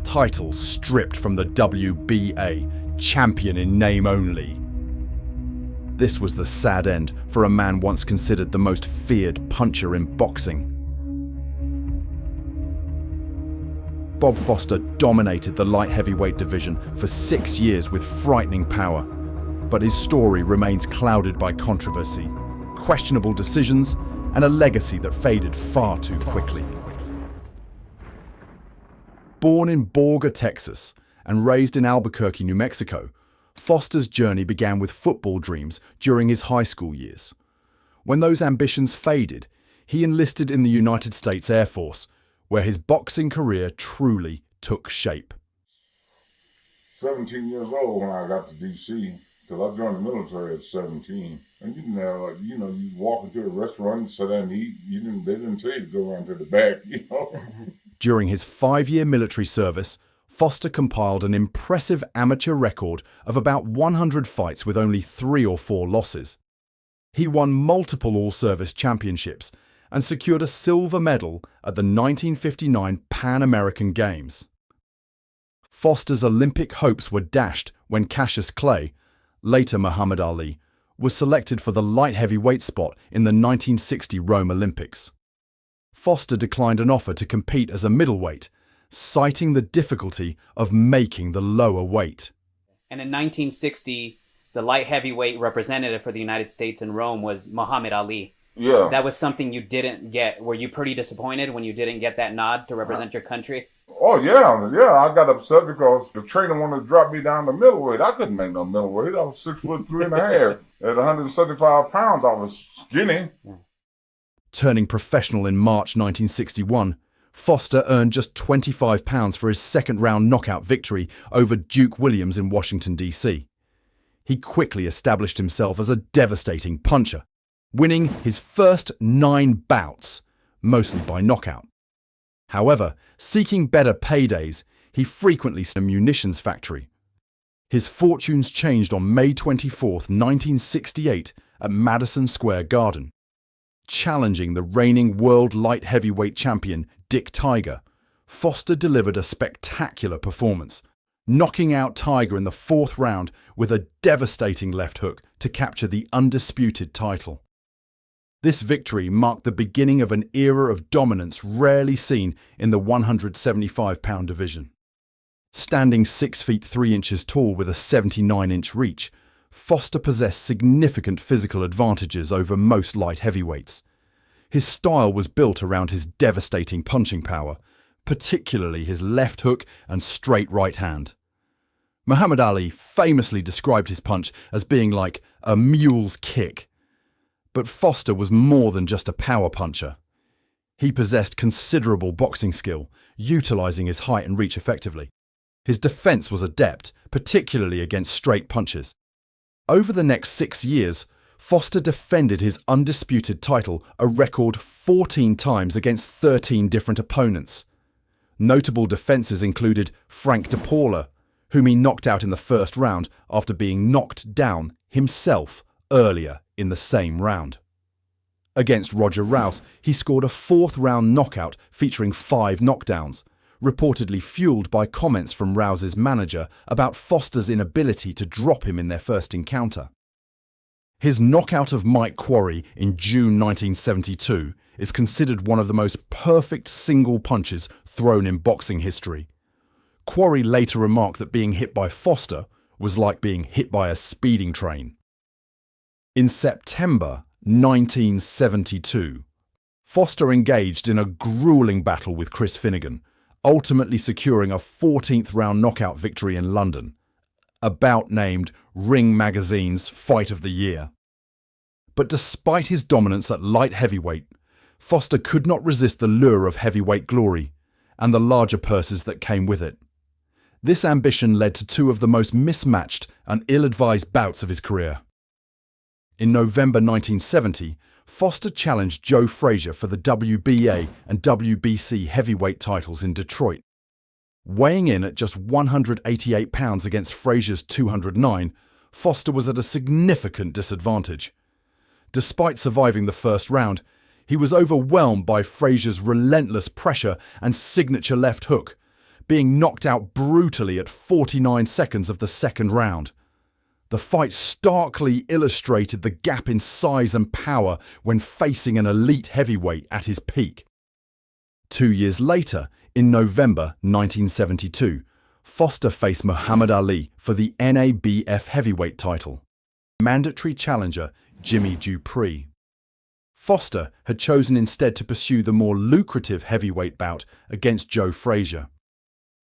title stripped from the WBA, champion in name only. This was the sad end for a man once considered the most feared puncher in boxing. Bob Foster dominated the light heavyweight division for 6 years with frightening power, but his story remains clouded by controversy, questionable decisions, and a legacy that faded far too quickly. Born in Borger, Texas, and raised in Albuquerque, New Mexico, Foster's journey began with football dreams during his high school years. When those ambitions faded, he enlisted in the United States Air Force, where his boxing career truly took shape. 17 years old when I got to D.C., because I joined the military at 17. And you walk into a restaurant and sit down and eat. They didn't tell you to go around to the back, During his 5-year military service, Foster compiled an impressive amateur record of about 100 fights with only 3 or 4 losses. He won multiple all-service championships and secured a silver medal at the 1959 Pan American Games. Foster's Olympic hopes were dashed when Cassius Clay, later Muhammad Ali, was selected for the light heavyweight spot in the 1960 Rome Olympics. Foster declined an offer to compete as a middleweight, citing the difficulty of making the lower weight. And in 1960, the light heavyweight representative for the United States in Rome was Muhammad Ali. Yeah. That was something you didn't get. Were you pretty disappointed when you didn't get that nod to represent your country? Oh, yeah. I got upset because the trainer wanted to drop me down to middleweight. I couldn't make no middleweight. I was 6'3.5". At 175 pounds, I was skinny. Turning professional in March 1961, Foster earned just £25 for his second-round knockout victory over Duke Williams in Washington, D.C. He quickly established himself as a devastating puncher, winning his first 9 bouts, mostly by knockout. However, seeking better paydays, he frequently stayed in a munitions factory. His fortunes changed on May 24, 1968 at Madison Square Garden. Challenging the reigning world light heavyweight champion Dick Tiger, Foster delivered a spectacular performance, knocking out Tiger in the 4th round with a devastating left hook to capture the undisputed title. This victory marked the beginning of an era of dominance rarely seen in the 175-pound division. Standing 6 feet 3 inches tall with a 79-inch reach, Foster possessed significant physical advantages over most light heavyweights. His style was built around his devastating punching power, particularly his left hook and straight right hand. Muhammad Ali famously described his punch as being like a mule's kick. But Foster was more than just a power puncher. He possessed considerable boxing skill, utilizing his height and reach effectively. His defense was adept, particularly against straight punches. Over the next 6 years, Foster defended his undisputed title a record 14 times against 13 different opponents. Notable defenses included Frank DePaula, whom he knocked out in the 1st round after being knocked down himself earlier in the same round. Against Roger Rouse, he scored a 4th round knockout featuring 5 knockdowns, reportedly fueled by comments from Rouse's manager about Foster's inability to drop him in their first encounter. His knockout of Mike Quarry in June 1972 is considered one of the most perfect single punches thrown in boxing history. Quarry later remarked that being hit by Foster was like being hit by a speeding train. In September 1972, Foster engaged in a grueling battle with Chris Finnegan, ultimately securing a 14th round knockout victory in London, a bout named Ring Magazine's Fight of the Year. But despite his dominance at light heavyweight, Foster could not resist the lure of heavyweight glory and the larger purses that came with it. This ambition led to 2 of the most mismatched and ill-advised bouts of his career. In November 1970, Foster challenged Joe Frazier for the WBA and WBC heavyweight titles in Detroit. Weighing in at just 188 pounds against Frazier's 209, Foster was at a significant disadvantage. Despite surviving the 1st round, he was overwhelmed by Frazier's relentless pressure and signature left hook, being knocked out brutally at 49 seconds of the second round. The fight starkly illustrated the gap in size and power when facing an elite heavyweight at his peak. 2 years later, in November 1972, Foster faced Muhammad Ali for the NABF heavyweight title. Mandatory challenger Jimmy Dupree. Foster had chosen instead to pursue the more lucrative heavyweight bout against Joe Frazier.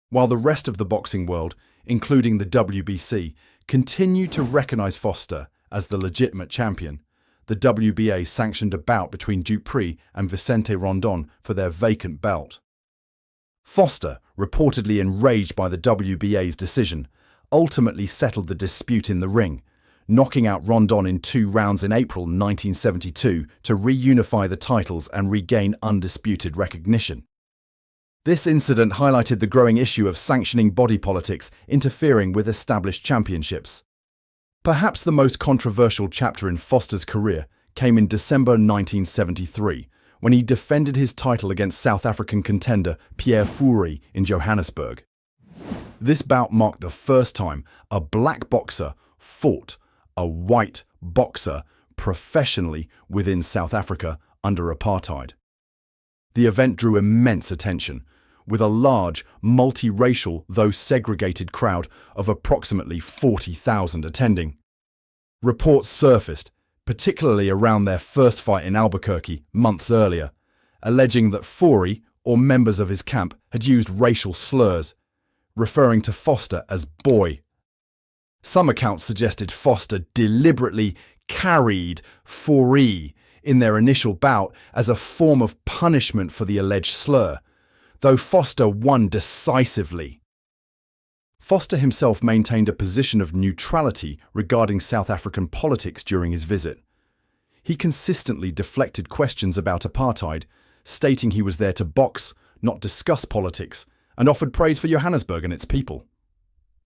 While the rest of the boxing world, including the WBC, continued to recognize Foster as the legitimate champion, the WBA sanctioned a bout between Dupree and Vicente Rondon for their vacant belt. Foster, reportedly enraged by the WBA's decision, ultimately settled the dispute in the ring, knocking out Rondon in 2 rounds in April 1972 to reunify the titles and regain undisputed recognition. This incident highlighted the growing issue of sanctioning body politics interfering with established championships. Perhaps the most controversial chapter in Foster's career came in December 1973, when he defended his title against South African contender Pierre Fourie in Johannesburg. This bout marked the first time a black boxer fought a white boxer professionally within South Africa under apartheid. The event drew immense attention, with a large, multiracial, though segregated crowd of approximately 40,000 attending. Reports surfaced, particularly around their first fight in Albuquerque months earlier, alleging that Fourie, or members of his camp, had used racial slurs, referring to Foster as boy. Some accounts suggested Foster deliberately carried Fourie in their initial bout as a form of punishment for the alleged slur, though Foster won decisively. Foster himself maintained a position of neutrality regarding South African politics during his visit. He consistently deflected questions about apartheid, stating he was there to box, not discuss politics, and offered praise for Johannesburg and its people.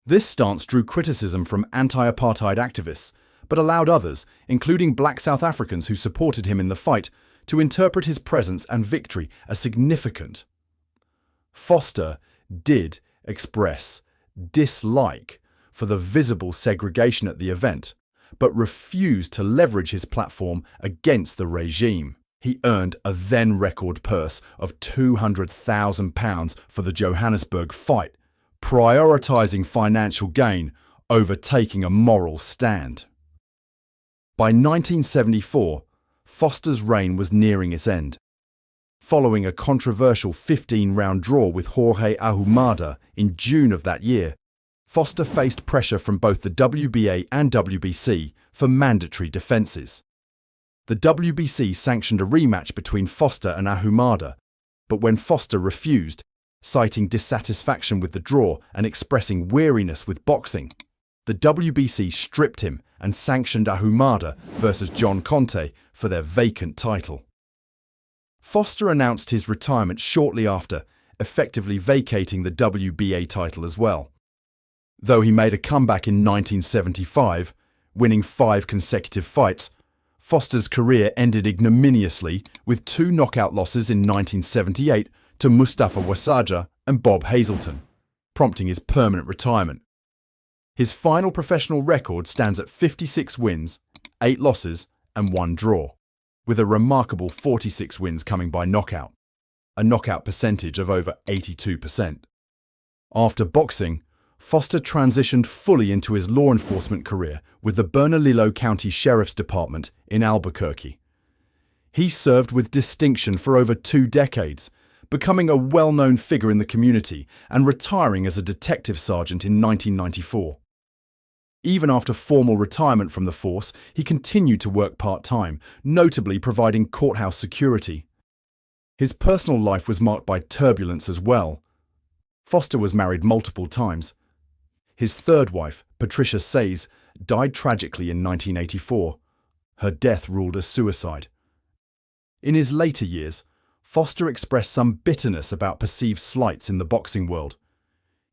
This stance drew criticism from anti-apartheid activists, but allowed others, including black South Africans who supported him in the fight, to interpret his presence and victory as significant. Foster did express dislike for the visible segregation at the event, but refused to leverage his platform against the regime. He earned a then-record purse of £200,000 for the Johannesburg fight, prioritizing financial gain over taking a moral stand. By 1974, Foster's reign was nearing its end. Following a controversial 15-round draw with Jorge Ahumada in June of that year, Foster faced pressure from both the WBA and WBC for mandatory defences. The WBC sanctioned a rematch between Foster and Ahumada, but when Foster refused, citing dissatisfaction with the draw and expressing weariness with boxing, the WBC stripped him and sanctioned Ahumada versus John Conte for their vacant title. Foster announced his retirement shortly after, effectively vacating the WBA title as well. Though he made a comeback in 1975, winning 5 consecutive fights, Foster's career ended ignominiously with 2 knockout losses in 1978 to Mustafa Wasaja and Bob Hazelton, prompting his permanent retirement. His final professional record stands at 56 wins, 8 losses and 1 draw, with a remarkable 46 wins coming by knockout, a knockout percentage of over 82%. After boxing, Foster transitioned fully into his law enforcement career with the Bernalillo County Sheriff's Department in Albuquerque. He served with distinction for over 2 decades, becoming a well-known figure in the community and retiring as a detective sergeant in 1994. Even after formal retirement from the force, he continued to work part-time, notably providing courthouse security. His personal life was marked by turbulence as well. Foster was married multiple times. His third wife, Patricia Sayes, died tragically in 1984. Her death ruled as suicide. In his later years, Foster expressed some bitterness about perceived slights in the boxing world.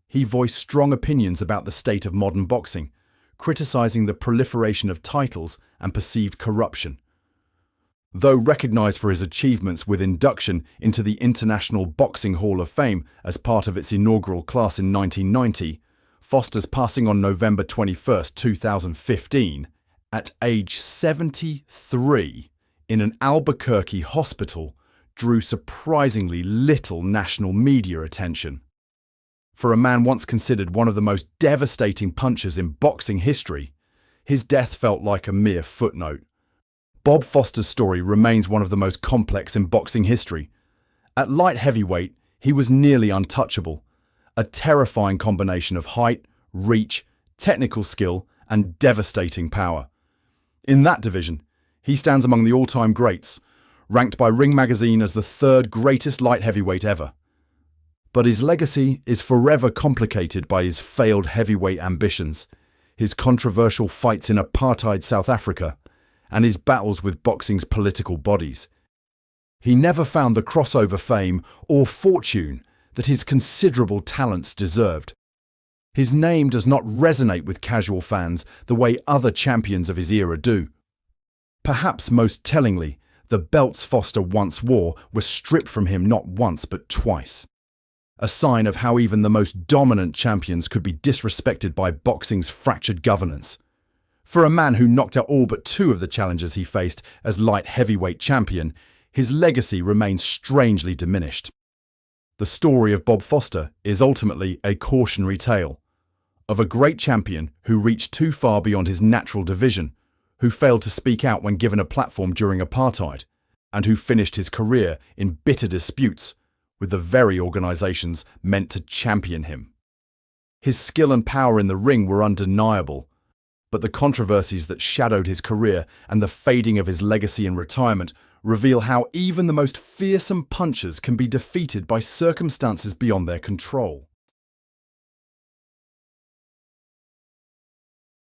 He voiced strong opinions about the state of modern boxing, criticizing the proliferation of titles and perceived corruption. Though recognized for his achievements with induction into the International Boxing Hall of Fame as part of its inaugural class in 1990, Foster's passing on November 21, 2015, at age 73 in an Albuquerque hospital drew surprisingly little national media attention. For a man once considered one of the most devastating punchers in boxing history, his death felt like a mere footnote. Bob Foster's story remains one of the most complex in boxing history. At light heavyweight, he was nearly untouchable, a terrifying combination of height, reach, technical skill, and devastating power. In that division, he stands among the all-time greats, ranked by Ring Magazine as the third greatest light heavyweight ever. But his legacy is forever complicated by his failed heavyweight ambitions, his controversial fights in apartheid South Africa, and his battles with boxing's political bodies. He never found the crossover fame or fortune that his considerable talents deserved. His name does not resonate with casual fans the way other champions of his era do. Perhaps most tellingly, the belts Foster once wore were stripped from him not once but twice. A sign of how even the most dominant champions could be disrespected by boxing's fractured governance. For a man who knocked out all but two of the challengers he faced as light heavyweight champion, his legacy remains strangely diminished. The story of Bob Foster is ultimately a cautionary tale of a great champion who reached too far beyond his natural division, who failed to speak out when given a platform during apartheid, and who finished his career in bitter disputes with the very organizations meant to champion him. His skill and power in the ring were undeniable, but the controversies that shadowed his career and the fading of his legacy in retirement reveal how even the most fearsome punchers can be defeated by circumstances beyond their control.